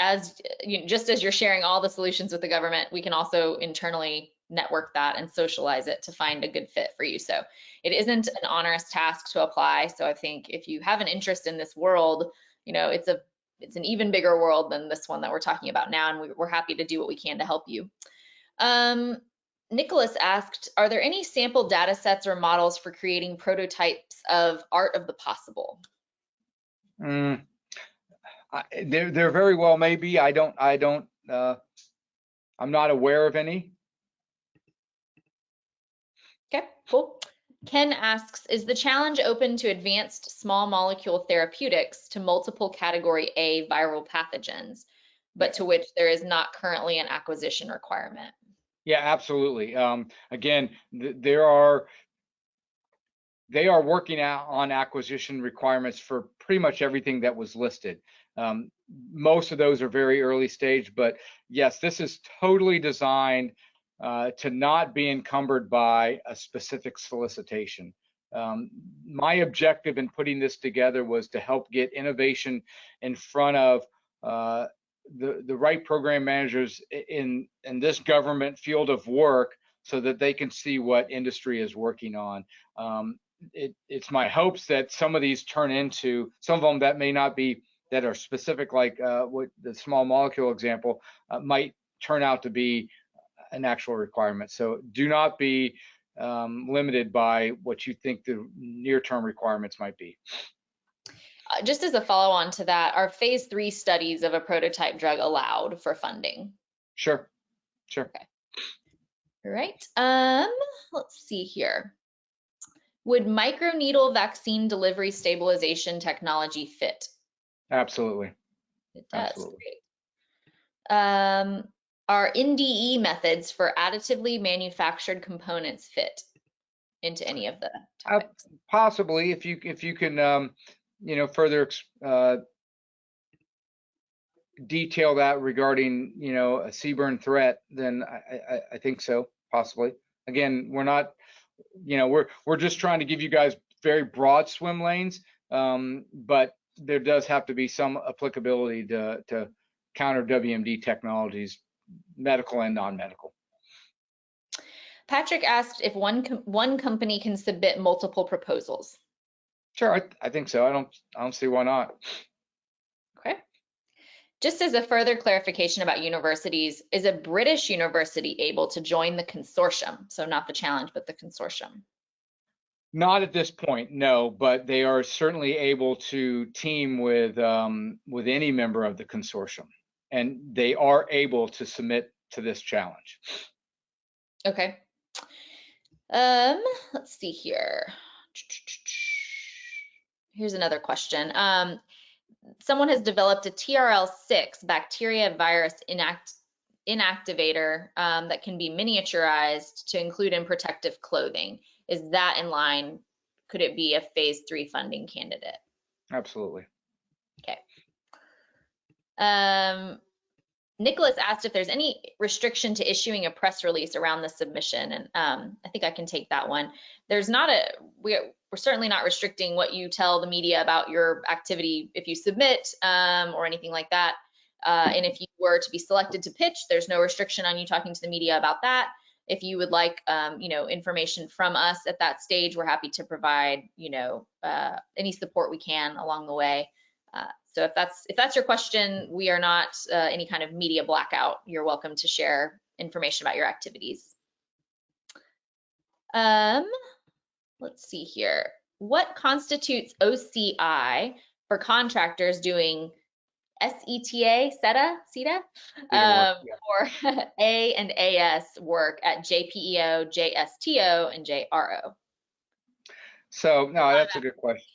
just as you're sharing all the solutions with the government, we can also internally network that and socialize it to find a good fit for you. So it isn't an onerous task to apply. So I think if you have an interest in this world, it's an even bigger world than this one that we're talking about now, and we're happy to do what we can to help you. Nicholas asked, are there any sample data sets or models for creating prototypes of art of the possible? Mm, there very well may be. I'm not aware of any. Okay, cool. Ken asks, is the challenge open to advanced small molecule therapeutics to multiple category A viral pathogens, but to which there is not currently an acquisition requirement? Yeah, absolutely. Again, they are working out on acquisition requirements for pretty much everything that was listed. Um, Most of those are very early stage, but yes, this is totally designed to not be encumbered by a specific solicitation. My objective in putting this together was to help get innovation in front of uh, the right program managers in this government field of work, so that they can see what industry is working on. It's my hopes that some of these turn into, some of them that may not be, that are specific, like what the small molecule example might turn out to be an actual requirement. So do not be limited by what you think the near-term requirements might be. Just as a follow-on to that, are phase 3 studies of a prototype drug allowed for funding? Sure, sure. Okay. All right. Let's see here. Would microneedle vaccine delivery stabilization technology fit? Absolutely, It does. absolutely. Great. Are NDE methods for additively manufactured components fit into any of the Uh, topics? Possibly, if you can, further detail that regarding, a CBRN threat, then I think so, possibly. Again, we're not, we're just trying to give you guys very broad swim lanes, but there does have to be some applicability to counter WMD technologies, medical and non-medical. Patrick asked if one company can submit multiple proposals. Sure, I think so. I don't see why not. Okay. Just as a further clarification about universities, is a British university able to join the consortium? So not the challenge, but the consortium. Not at this point, no, but they are certainly able to team with any member of the consortium, and they are able to submit to this challenge. Okay. Let's see here. Here's another question. Someone has developed a TRL6 bacteria virus inactivator that can be miniaturized to include in protective clothing. Is that in line? Could it be a phase 3 funding candidate? Absolutely. Okay. Nicholas asked if there's any restriction to issuing a press release around the submission, and I think I can take that one. There's not we're certainly not restricting what you tell the media about your activity if you submit or anything like that. And if you were to be selected to pitch, there's no restriction on you talking to the media about that. If you would like, information from us at that stage, we're happy to provide, any support we can along the way. So if that's your question, we are not any kind of media blackout. You're welcome to share information about your activities. let's see here. What constitutes OCI for contractors doing SETA, SETA, Theater work. Yeah. or A and AS work at JPEO, JSTO, and JRO? So no, that's a good question.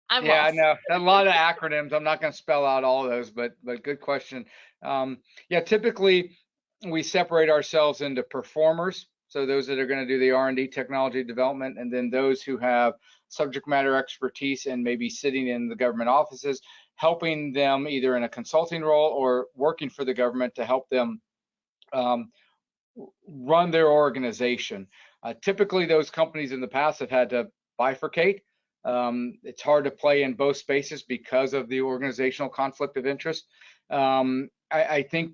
I'm Yeah, I lost. know a lot of acronyms. I'm not going to spell out all those, but good question. Yeah, typically we separate ourselves into performers. So those that are going to do the R&D technology development, and then those who have subject matter expertise and maybe sitting in the government offices, helping them either in a consulting role or working for the government to help them um, run their organization. Typically, those companies in the past have had to bifurcate. It's hard to play in both spaces because of the organizational conflict of interest. I think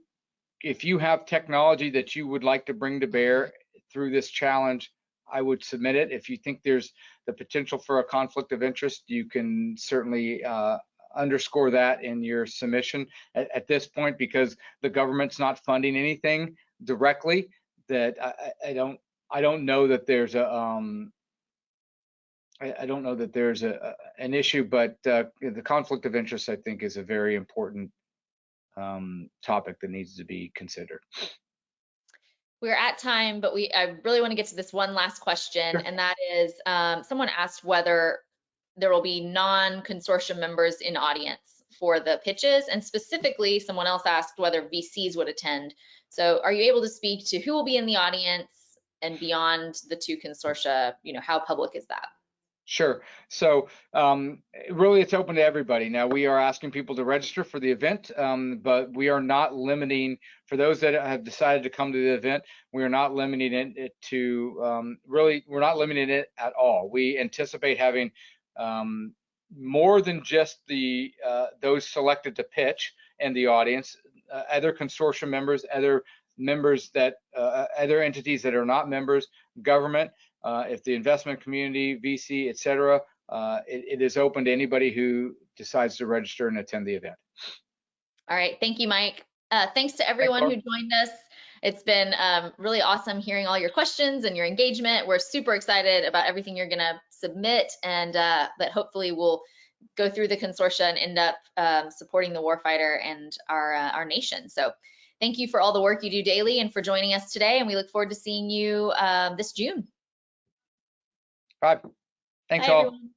if you have technology that you would like to bring to bear through this challenge, I would submit it. If you think there's the potential for a conflict of interest, you can certainly underscore that in your submission at this point, because the government's not funding anything directly. That I don't know that there's a I don't know that there's an issue, but the conflict of interest, I think, is a very important topic that needs to be considered. We're at time, but I really want to get to this one last question, Sure. and that is someone asked whether there will be non-consortium members in audience for the pitches, and specifically someone else asked whether VCs would attend. So are you able to speak to who will be in the audience and beyond the two consortia, how public is that? Sure. So really, it's open to everybody. Now, we are asking people to register for the event, but we are not limiting, for those that have decided to come to the event, we are not limiting it to, really, we're not limiting it at all. We anticipate having more than just those selected to pitch in the audience, other consortium members, other members that, other entities that are not members, government, if the investment community, VC, et cetera, it is open to anybody who decides to register and attend the event. All right, thank you, Mike. Thanks to Thanks, everyone Laura. who joined us. It's been really awesome hearing all your questions and your engagement. We're super excited about everything you're gonna submit, and that hopefully we'll go through the consortia and end up supporting the warfighter and our nation. So thank you for all the work you do daily and for joining us today, and we look forward to seeing you this June. All right. Thanks Bye, all. everyone.